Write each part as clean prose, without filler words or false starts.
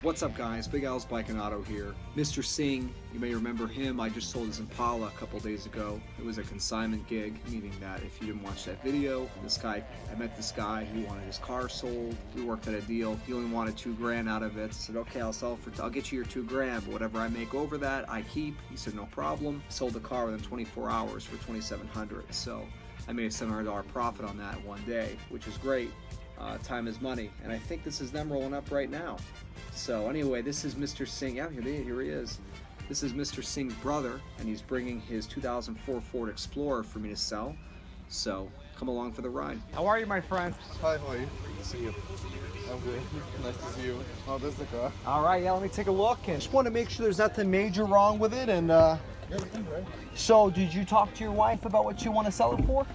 What's up guys, Big Al's Bike and Auto here. Mr. Singh, you may remember him, I just sold his Impala a couple days ago. It was a consignment gig, meaning that if you didn't watch that video, I met this guy, he wanted his car sold, we worked out a deal, he only wanted $2,000 out of it. I said, okay, I'll get you your $2,000, but whatever I make over that, I keep. He said, no problem. Sold the car within 24 hours for $2,700, so I made a $700 profit on that one day, which is great. Time is money, and I think this is them rolling up right now. So anyway, this is Mr. Singh. Yeah, here he is. This is Mr. Singh's brother, and he's bringing his 2004 Ford Explorer for me to sell. So come along for the ride. How are you, my friend? Hi, how are you? Good to see you. I'm good. Nice to see you. Oh, this is the car. All right, yeah, let me take a look. And just want to make sure there's nothing major wrong with it. And Everything right? so, did you talk to your wife about what you want to sell it for?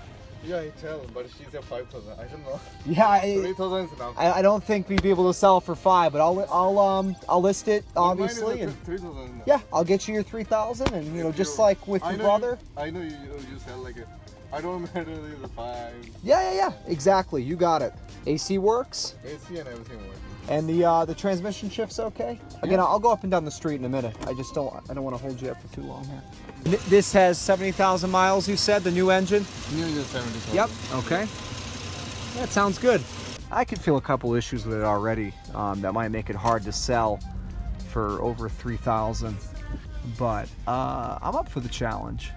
Yeah, I tell, but she said 5,000. I don't know. Yeah, 3,000 is enough. I don't think we'd be able to sell it for 5, but I'll list it obviously. And 3,000. yeah, I'll get you your 3,000, and you know, just like with your brother. I know you sell like it. I don't matter the 5. Yeah, exactly. You got it. AC works. AC and everything works. And the transmission shift's okay. Again, I'll go up and down the street in a minute. I don't want to hold you up for too long here. This has 70,000 miles, you said, the new engine? Nearly 70,000. Yep, okay. That sounds good. I could feel a couple issues with it already that might make it hard to sell for over 3,000, but I'm up for the challenge.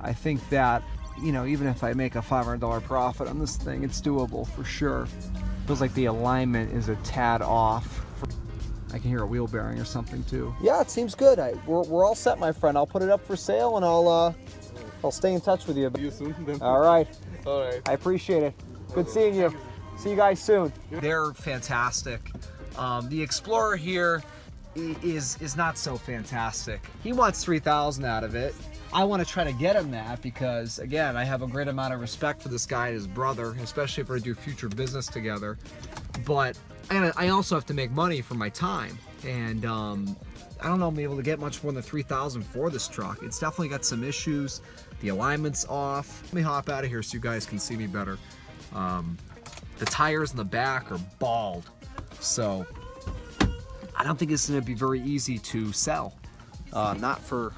I think that, you know, even if I make a $500 profit on this thing, it's doable for sure. Feels like the alignment is a tad off. I can hear a wheel bearing or something too. Yeah, it seems good. We're all set, my friend. I'll put it up for sale, and I'll stay in touch with you. See you soon then. All right. All right. I appreciate it. Good seeing you. See you guys soon. They're fantastic. The Explorer here is not so fantastic. He wants 3,000 out of it. I want to try to get him that because, again, I have a great amount of respect for this guy and his brother, especially if we're to do future business together. But I also have to make money for my time, and I don't know if I'm able to get much more than 3,000 for this truck. It's definitely got some issues. The alignment's off. Let me hop out of here so you guys can see me better. The tires in the back are bald, so I don't think it's going to be very easy to sell. Not for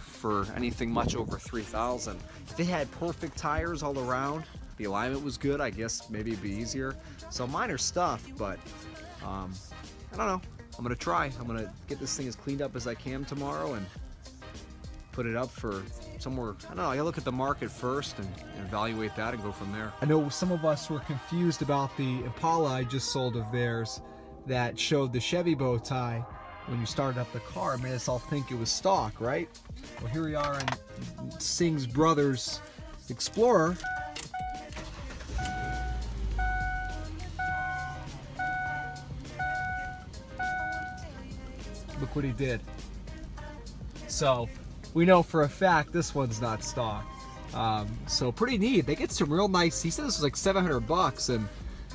anything much over 3,000. If it had perfect tires all around, the alignment was good, I guess maybe it'd be easier. So minor stuff, but I don't know. I'm gonna try. I'm gonna get this thing as cleaned up as I can tomorrow and put it up for somewhere. I don't know. I gotta look at the market first and evaluate that and go from there. I know some of us were confused about the Impala I just sold of theirs that showed the Chevy bow tie. When you started up the car, it made us all think it was stock, right? Well, here we are in Singh's brother's Explorer. Look what he did. So we know for a fact this one's not stock. So pretty neat. They get some real nice. He said this was like 700 bucks, and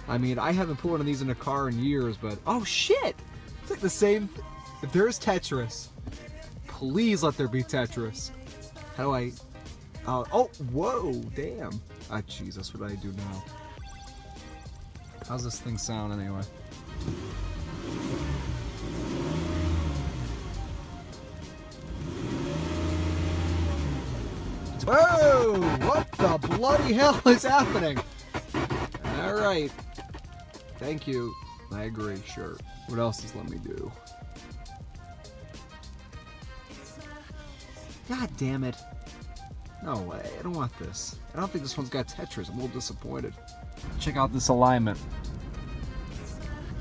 I mean, I haven't put one of these in a car in years, but oh shit, it's like the same. If there's Tetris, please let there be Tetris. How do I? Oh, whoa, damn. Ah, Jesus, what do I do now? How's this thing sound anyway? Whoa! What the bloody hell is happening? All right. Thank you. I agree, sure. What else does let me do? God damn it. No way, I don't want this. I don't think this one's got Tetris. I'm a little disappointed. Check out this alignment.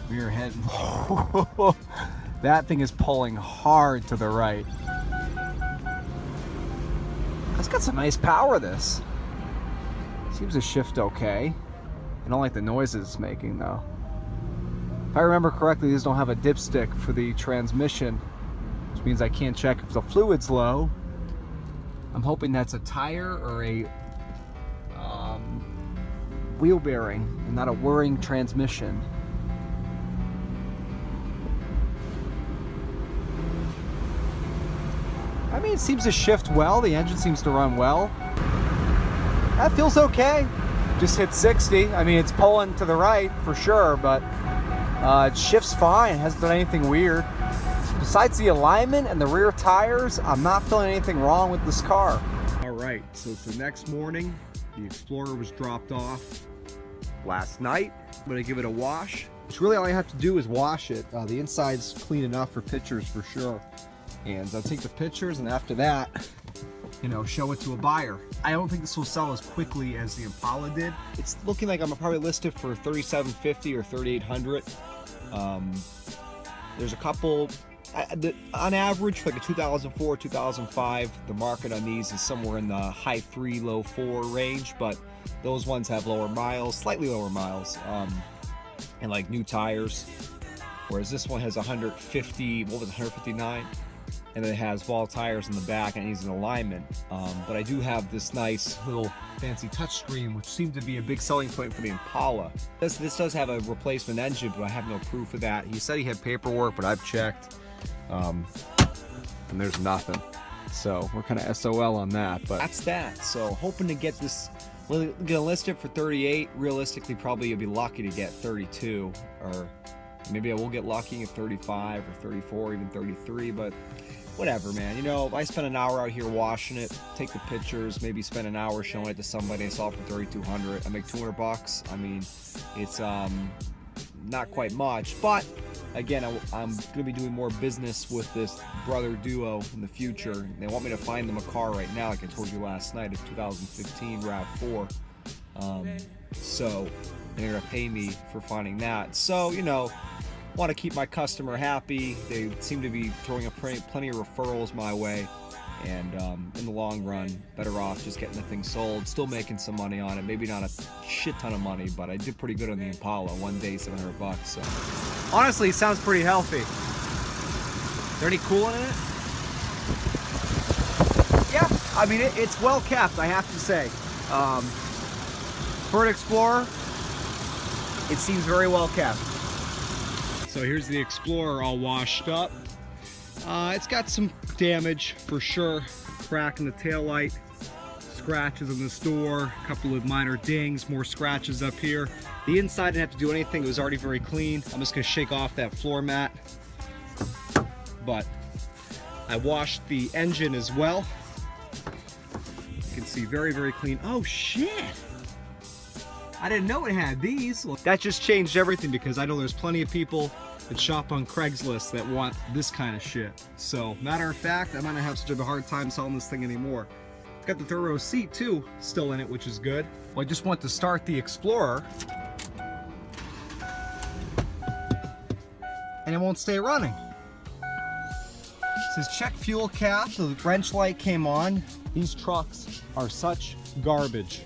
Rear head. That thing is pulling hard to the right. It's got some nice power, this. Seems to shift okay. I don't like the noises it's making though. If I remember correctly, these don't have a dipstick for the transmission, which means I can't check if the fluid's low. I'm hoping that's a tire or a wheel bearing and not a whirring transmission. I mean, it seems to shift well. The engine seems to run well. That feels okay. Just hit 60. I mean, it's pulling to the right for sure, but It shifts fine, hasn't done anything weird. Besides the alignment and the rear tires, I'm not feeling anything wrong with this car. All right, so it's the next morning. The Explorer was dropped off last night. I'm gonna give it a wash. It's really all I have to do is wash it. The inside's clean enough for pictures for sure. And I'll take the pictures, and after that, you know, show it to a buyer. I don't think this will sell as quickly as the Impala did. It's looking like I'm gonna probably list it for $3,750 or $3,800. There's a couple, on average, for like a 2004, 2005, the market on these is somewhere in the high 3, low 4 range, but those ones have lower miles, slightly lower miles, and like new tires. Whereas this one has 150, what was it, 159? And then it has ball tires in the back and it needs an alignment. But I do have this nice little fancy touchscreen, which seemed to be a big selling point for the Impala. This does have a replacement engine, but I have no proof of that. He said he had paperwork, but I've checked, and there's nothing. So we're kind of SOL on that, but that's that. So hoping to get this, we're gonna list it for 38. Realistically, probably you'll be lucky to get 32, or maybe I will get lucky at 35 or 34, even 33, but whatever, man. You know, I spend an hour out here washing it, take the pictures, maybe spend an hour showing it to somebody. I sell it for $3,200. I make $200. I mean, it's not quite much, but again, I'm gonna be doing more business with this brother duo in the future. They want me to find them a car right now, like I told you last night, a 2015 RAV4. So they're gonna pay me for finding that. So, you know, want to keep my customer happy. They seem to be throwing plenty of referrals my way, and in the long run, better off just getting the thing sold. Still making some money on it, maybe not a shit ton of money, but I did pretty good on the Impala. One day, $700. So honestly, it sounds pretty healthy. Is there any coolant in it? Yeah, I mean it's well kept, I have to say. For an Explorer, it seems very well kept. So here's the Explorer all washed up. It's got some damage for sure. Crack in the taillight, scratches in this door, a couple of minor dings, more scratches up here. The inside didn't have to do anything, it was already very clean. I'm just gonna shake off that floor mat. But I washed the engine as well. You can see very, very clean. Oh shit! I didn't know it had these. Well, that just changed everything, because I know there's plenty of people that shop on Craigslist that want this kind of shit. So, matter of fact, I might not have such a hard time selling this thing anymore. It's got the third row seat too, still in it, which is good. Well, I just want to start the Explorer, and it won't stay running. It says check fuel cap, the wrench light came on. These trucks are such garbage.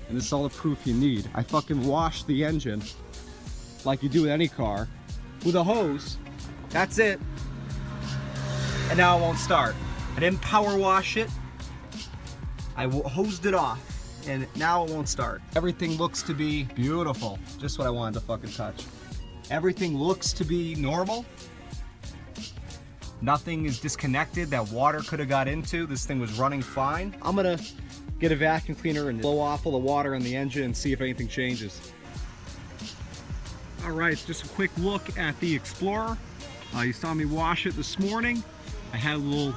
And this is all the proof you need. I fucking washed the engine like you do with any car with a hose. That's it. And now it won't start. I didn't power wash it. I hosed it off, and now it won't start. Everything looks to be beautiful. Just what I wanted to fucking touch. Everything looks to be normal. Nothing is disconnected that water could have got into. This thing was running fine. I'm gonna get a vacuum cleaner and blow off all the water in the engine and see if anything changes. All right, just a quick look at the Explorer. You saw me wash it this morning. I had a little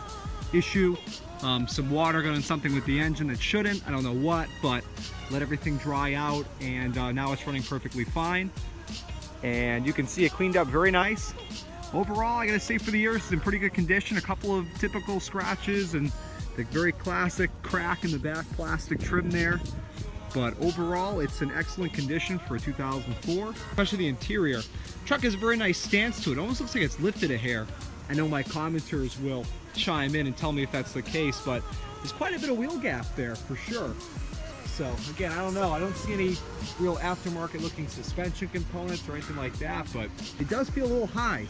issue. Some water got in something with the engine that shouldn't. I don't know what, but let everything dry out, and now it's running perfectly fine. And you can see it cleaned up very nice. Overall, I gotta say, for the year, it's in pretty good condition. A couple of typical scratches and the very classic crack in the back plastic trim there. But overall, it's in excellent condition for a 2004, especially the interior. The truck has a very nice stance to it. It almost looks like it's lifted a hair. I know my commenters will chime in and tell me if that's the case, but there's quite a bit of wheel gap there for sure. So again, I don't know. I don't see any real aftermarket looking suspension components or anything like that, but it does feel a little high.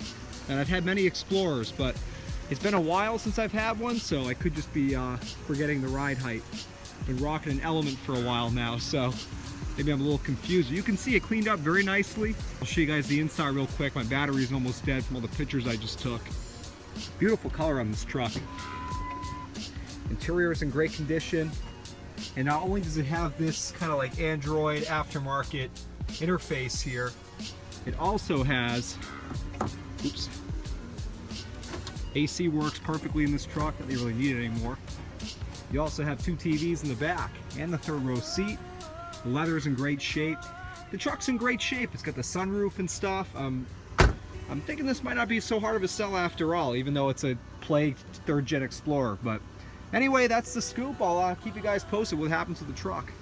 And I've had many Explorers, but it's been a while since I've had one, so I could just be forgetting the ride height. Been rocking an Element for a while now, so maybe I'm a little confused. You can see it cleaned up very nicely. I'll show you guys the inside real quick. My battery's almost dead from all the pictures I just took. Beautiful color on this truck. Interior is in great condition. And not only does it have this kind of like Android aftermarket interface here, It also has, oops, AC works perfectly in this truck. I don't really need it anymore. You also have 2 TVs in the back and the 3rd row seat. The leather is in great shape. The truck's in great shape. It's got the sunroof and stuff. I'm thinking this might not be so hard of a sell after all, even though it's a plagued 3rd Gen Explorer. But anyway, that's the scoop. I'll keep you guys posted what happens to the truck.